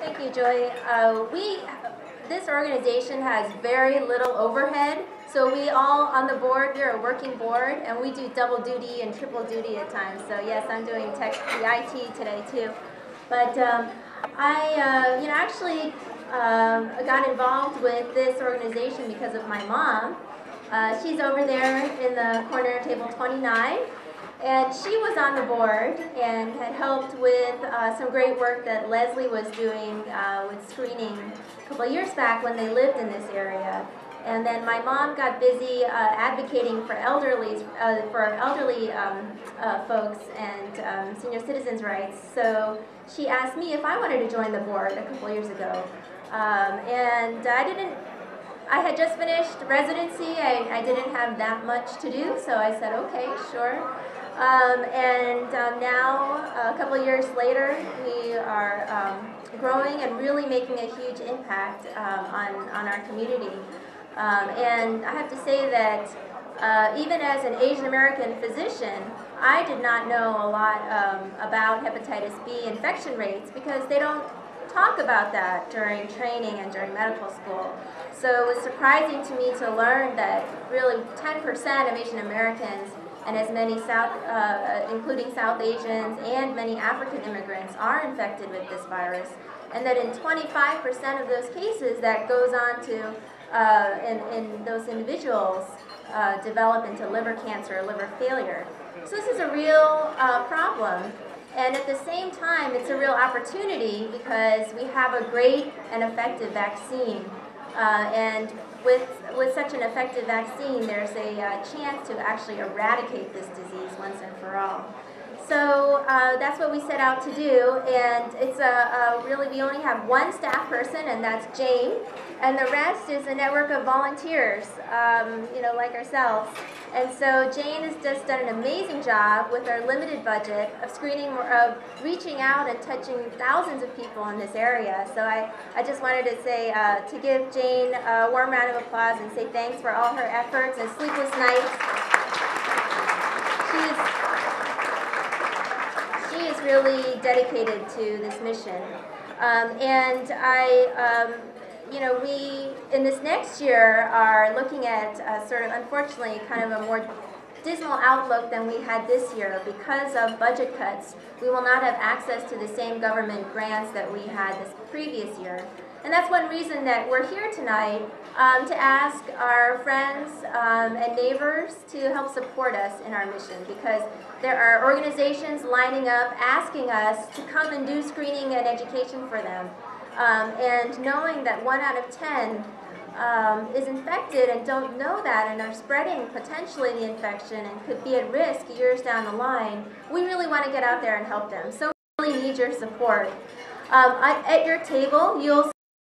Thank you, Joy. This organization has very little overhead, so we all on the board, we're a working board, and we do double duty and triple duty at times. So yes, I'm doing the IT today too. But I actually got involved with this organization because of my mom. She's over there in the corner, table 29. And she was on the board and had helped with some great work that Leslie was doing with screening a couple of years back when they lived in this area. And then my mom got busy advocating for elderly folks and senior citizens' rights. So she asked me if I wanted to join the board a couple of years ago. And I had just finished residency. I didn't have that much to do, so I said, okay, sure. Now, a couple of years later, we are growing and really making a huge impact on our community. And I have to say that even as an Asian American physician, I did not know a lot about hepatitis B infection rates because they don't talk about that during training and during medical school. So it was surprising to me to learn that really 10% of Asian Americans and as many including South Asians and many African immigrants are infected with this virus, and that in 25% of those cases that goes on to, in those individuals, develop into liver cancer or liver failure. So this is a real problem. And at the same time, it's a real opportunity because we have a great and effective vaccine. And with such an effective vaccine, there's a chance to actually eradicate this disease once and for all. So that's what we set out to do, and it's really, we only have one staff person, and that's Jane, and the rest is a network of volunteers, like ourselves. And so Jane has just done an amazing job with our limited budget of screening, of reaching out and touching thousands of people in this area. So I just wanted to say, to give Jane a warm round of applause and say thanks for all her efforts and sleepless nights. She is really dedicated to this mission. We, in this next year, are looking at sort of, unfortunately, kind of a more dismal outlook than we had this year. Because of budget cuts, we will not have access to the same government grants that we had this previous year. And that's one reason that we're here tonight, to ask our friends and neighbors to help support us in our mission, because there are organizations lining up asking us to come and do screening and education for them. And knowing that 1 out of 10 is infected and don't know that and are spreading potentially the infection and could be at risk years down the line, we really want to get out there and help them. So we really need your support. At your table, you'll